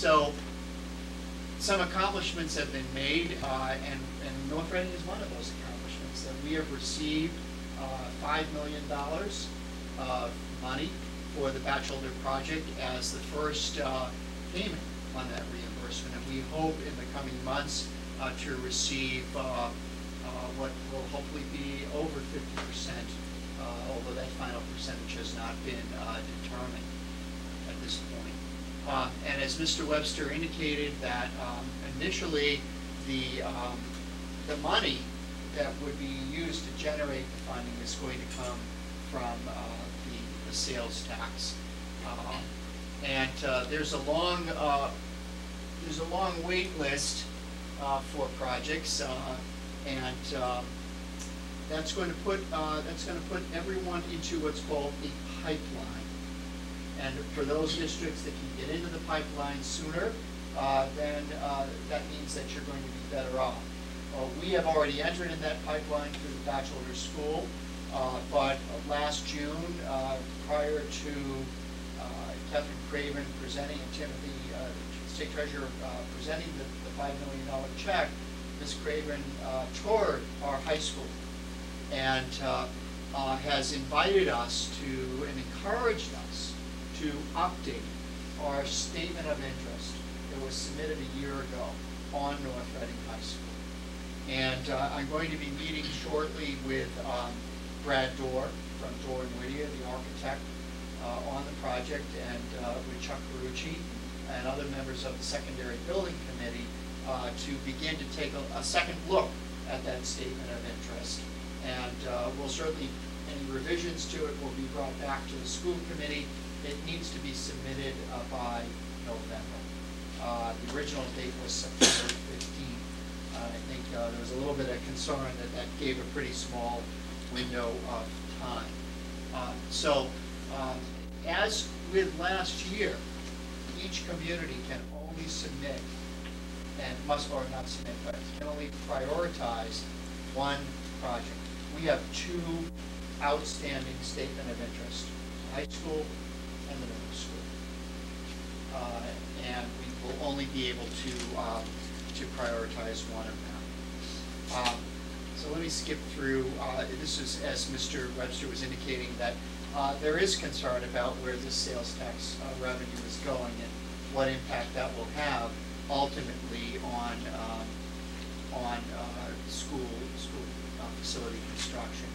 So some accomplishments have been made, and North Reading is one of those accomplishments. That we have received $5 million of money for the Batchelder project as the first payment on that reimbursement, and we hope in the coming months to receive what will hopefully be over 50%, although that final percentage has not been determined at this point. And as Mr. Webster indicated, that initially the money that would be used to generate the funding is going to come from the sales tax. And there's a long wait list for projects, and that's going to put everyone into what's called a pipeline. And for those districts that can get into the pipeline sooner, then that means that you're going to be better off. We have already entered in that pipeline through the Batchelder School, but last June, prior to Catherine Craven presenting, and Timothy, State Treasurer, presenting the $5 million check, Ms. Craven toured our high school and has invited us to, and encouraged us to update our statement of interest that was submitted a year ago on North Reading High School. And I'm going to be meeting shortly with Brad Dorr from Dorr and Whittier, the architect, on the project, and with Chuck Carucci and other members of the Secondary Building Committee to begin to take a second look at that statement of interest. And we'll certainly, any revisions to it will be brought back to the school committee. It needs to be submitted by November. The original date was September 15th. I think there was a little bit of concern that that gave a pretty small window of time. As with last year, each community can only submit, and must or not submit, but can only prioritize one project. We have two outstanding statement of interest, high school and the middle school. And we will only be able to prioritize one of them. So let me skip through. This is, as Mr. Webster was indicating, that there is concern about where this sales tax revenue is going and what impact that will have ultimately on school facility construction.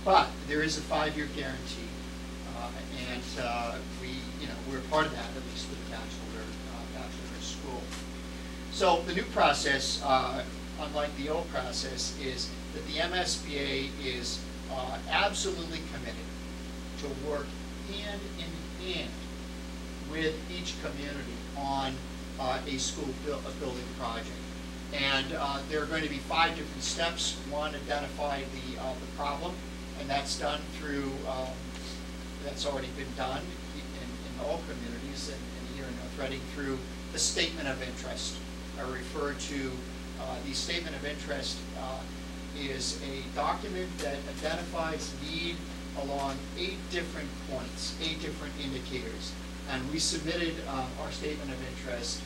But there is a 5-year guarantee, and we're part of that, at least with the Batchelder School. So the new process, unlike the old process, is that the MSBA is absolutely committed to work hand in hand with each community on a school building project. And there are going to be 5 different steps. One, identify the problem, and that's done through, that's already been done in all communities and here in North Reading through the statement of interest. I refer to the statement of interest is a document that identifies need along 8 different points, 8 different indicators. And we submitted our statement of interest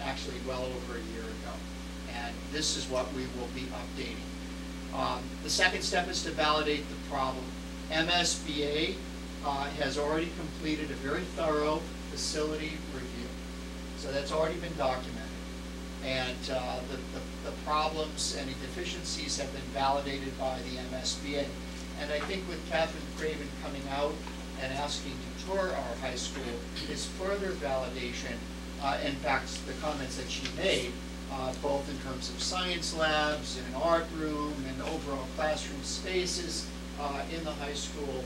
actually well over a year ago. And this is what we will be updating. The second step is to validate the problem. MSBA has already completed a very thorough facility review. So that's already been documented. And the problems, any deficiencies have been validated by the MSBA. And I think with Catherine Craven coming out and asking to tour our high school is further validation. In fact, the comments that she made, both in terms of science labs and an art room and overall classroom spaces in the high school,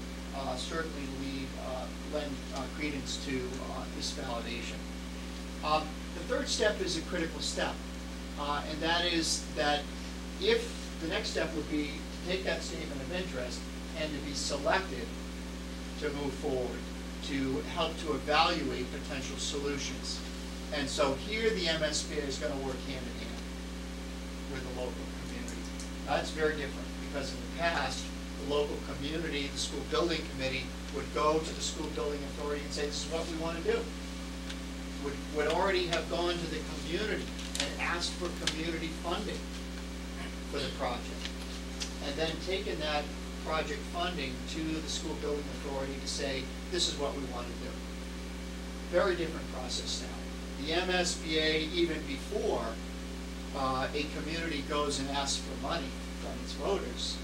certainly lend credence to this validation. The third step is a critical step, and that is that if the next step would be to take that statement of interest and to be selected to move forward, to help to evaluate potential solutions. And so here the MSBA is going to work hand in hand with the local community. That's very different because in the past the local community, the school building committee, would go to the school building authority and say, this is what we want to do. Would already have gone to the community and asked for community funding for the project. And then taken that project funding to the school building authority to say, this is what we want to do. Very different process now. The MSBA, even before a community goes and asks for money from its voters,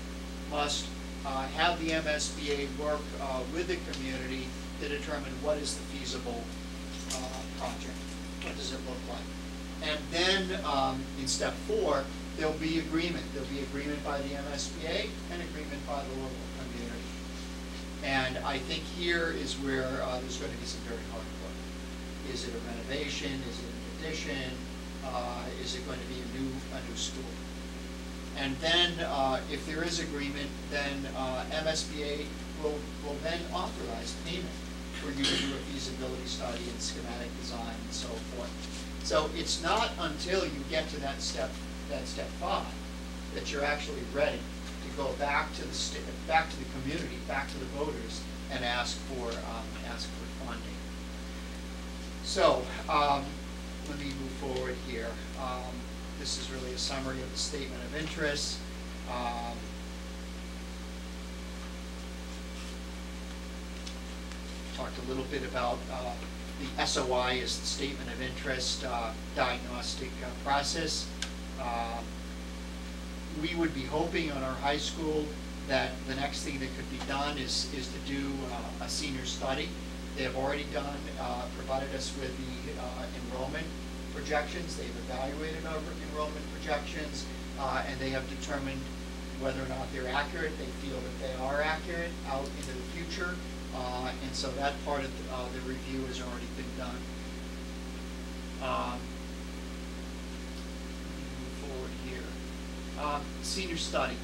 must have the MSBA work with the community to determine what is the feasible project. What does it look like? And then in step 4, there'll be agreement. There'll be agreement by the MSBA and agreement by the local community. And I think here is where there's going to be some very hard work. Is it a renovation? Is it an addition? Is it going to be a new school? And then if there is agreement, then MSBA will then authorize payment for you to do a feasibility study and schematic design and so forth. So it's not until you get to that step 5 that you're actually ready to go back to the community, back to the voters, and ask for funding. So let me move forward here. This is really a summary of the statement of interest. Talked a little bit about the SOI is the statement of interest diagnostic process. We would be hoping on our high school that the next thing that could be done is to do a senior study. They have already provided us with the enrollment projections. They've evaluated our enrollment projections, and they have determined whether or not they're accurate. They feel that they are accurate out into the future, and so that part of the review has already been done. Move forward here. Senior study.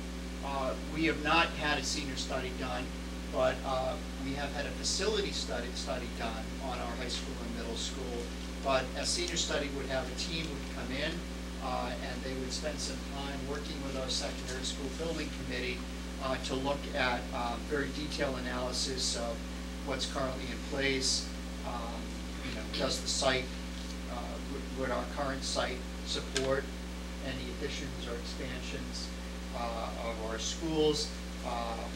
We have not had a senior study done, but we have had a facility study done on our high school and middle school. But a senior study would have a team would come in, and they would spend some time working with our secondary school building committee to look at very detailed analysis of what's currently in place. Does the site, would our current site support any additions or expansions of our schools?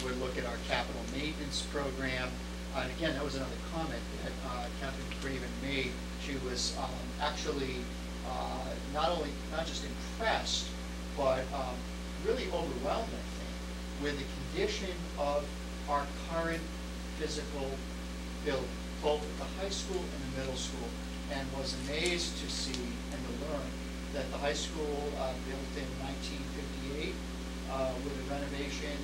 We'll look at our capital maintenance program. And again, that was another comment that Captain Craven made. She was actually not just impressed, but really overwhelmed, I think, with the condition of our current physical building, both at the high school and the middle school, and was amazed to see and to learn that the high school built in 1958 with a renovation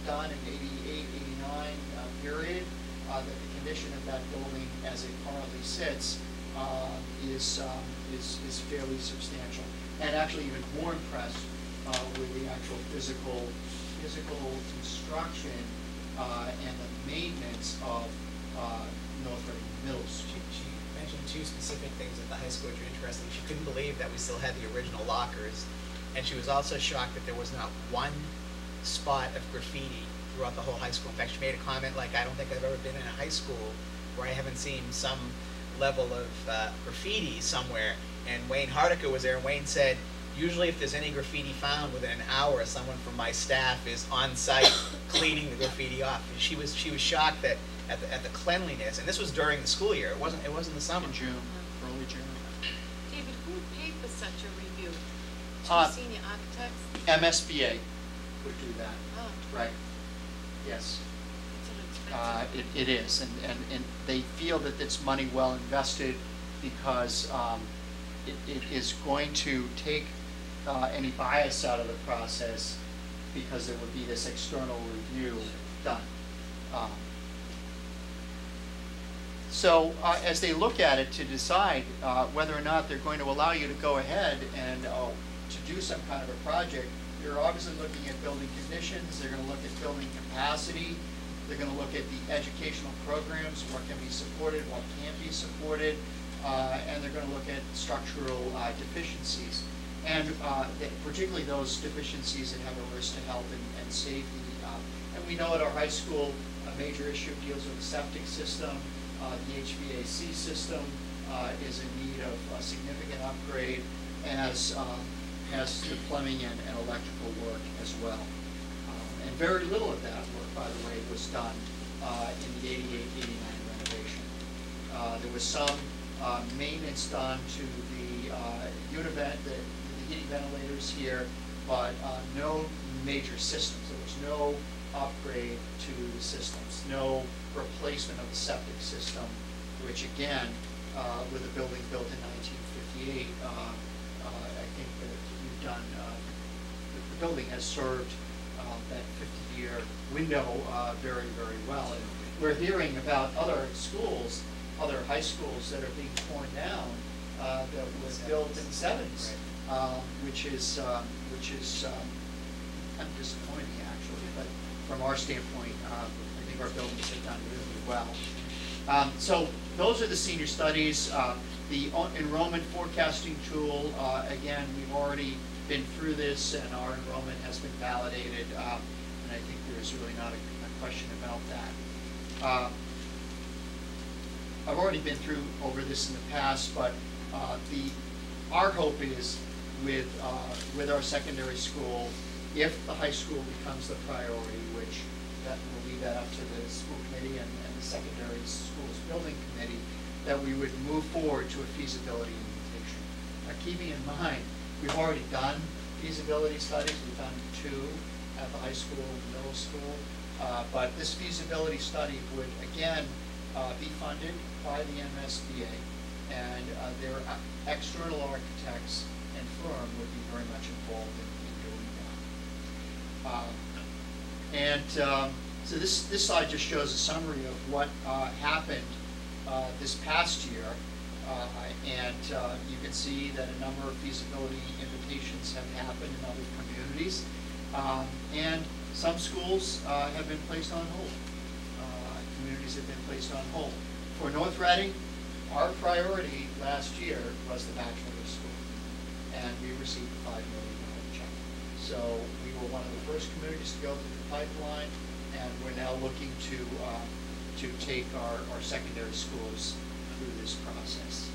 done in 88, 89 period, that the condition of that building as it currently sits is fairly substantial. And actually even more impressed with the actual physical construction and the maintenance of North Reading Middle School. She mentioned 2 specific things at the high school which are interesting. She couldn't believe that we still had the original lockers, and she was also shocked that there was not one spot of graffiti throughout the whole high school. In fact, she made a comment like, I don't think I've ever been in a high school where I haven't seen some level of graffiti somewhere. And Wayne Hardiker was there, and Wayne said, usually if there's any graffiti found within an hour, someone from my staff is on site cleaning the graffiti off. And she was shocked that at the cleanliness, and this was during the school year. It wasn't the summer. In June, early June. David, who paid for such a review? 2 senior architects? MSBA would do that. Oh, Right. Yes. it's an expensive. It is, and they feel that it's money well invested because it is going to take any bias out of the process because there would be this external review done. So as they look at it to decide whether or not they're going to allow you to go ahead and to do some kind of a project, they're obviously looking at building conditions, they're going to look at building capacity, they're going to look at the educational programs, what can be supported, what can't be supported, and they're going to look at structural deficiencies. particularly those deficiencies that have a risk to health and safety. And we know at our high school, a major issue deals with the septic system. The HVAC system is in need of a significant upgrade, as the plumbing and electrical work as well. And very little of that work, by the way, was done in the 88-89 renovation. There was some maintenance done to the heating ventilators here, but no major systems. There was no upgrade to the systems, no replacement of the septic system, which again, with a building built in 1958, I think that we've done, the building has served that 50-year window very, very well. And we're hearing about other schools, other high schools that are being torn down that was built in the 70s, which is kind of disappointing actually. But from our standpoint, I think our buildings have done really well. So those are the senior studies. The enrollment forecasting tool, again, we've already been through this and our enrollment has been validated, and I think there's really not a question about that. I've already been through over this in the past, but our hope is with our secondary school, if the high school becomes the priority, which that will leave that up to the school committee and the secondary schools building committee, that we would move forward to a feasibility invitation. Now, keeping in mind, we've already done feasibility studies. We've done 2 at the high school and middle school, but this feasibility study would again be funded by the MSBA, and their external architects and firm would be very much involved in doing that. So this slide just shows a summary of what happened this past year, and you can see that a number of feasibility invitations have happened in other communities, and some schools have been placed on hold. Communities have been placed on hold. For North Reading, our priority last year was the bachelor's school, and we received a $5 million check. So we were one of the first communities to go through the pipeline, and we're now looking to take our secondary schools through this process.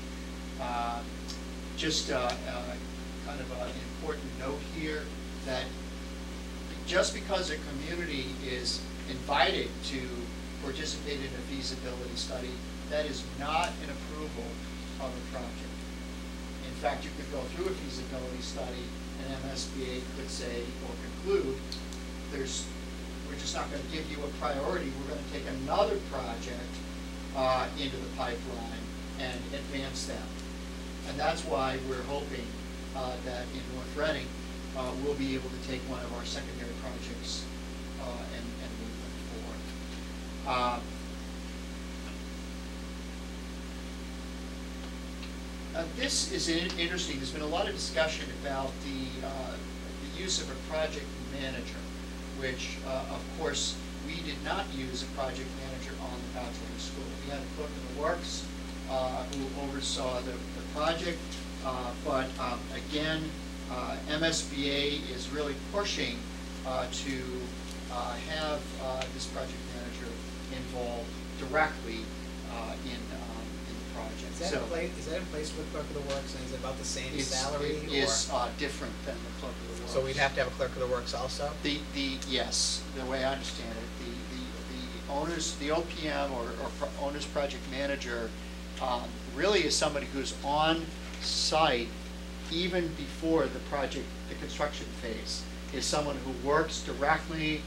Just kind of an important note here that just because a community is invited to participate in a feasibility study, that is not an approval of a project. In fact, you could go through a feasibility study and MSBA could say or conclude we're just not going to give you a priority. We're going to take another project into the pipeline and advance them. And that's why we're hoping that in North Reading, we'll be able to take one of our secondary projects and move them forward. This is interesting. There's been a lot of discussion about the use of a project manager, which, of course, we did not use a project manager on the bachelor's school. We had a clerk of the works who oversaw the project, but again, MSBA is really pushing to have this project manager involved directly in the project. Is that in place with clerk of the works, and is it about the same salary? It is different than the clerk of the works. So we'd have to have a clerk of the works also? Yes, the way I understand it, the owners, the OPM or owner's project manager really is somebody who's on site even before the construction phase, is someone who works directly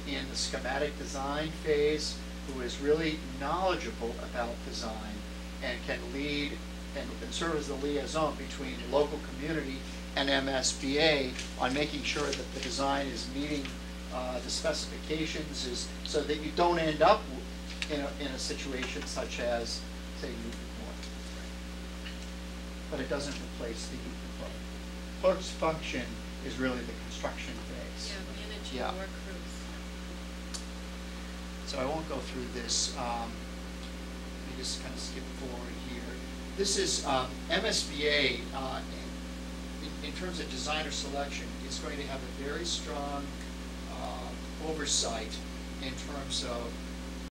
in the schematic design phase, who is really knowledgeable about design and can lead and serve as the liaison between the local community and MSBA on making sure that the design is meeting the specifications, so that you don't end up in a situation such as, say, Newton North. But it doesn't replace the clerk. Clerk's function is really the construction phase. Yeah, managing work crews. So I won't go through this. Let me just kind of skip forward here. This is MSBA in terms of designer selection, is going to have a very strong oversight in terms of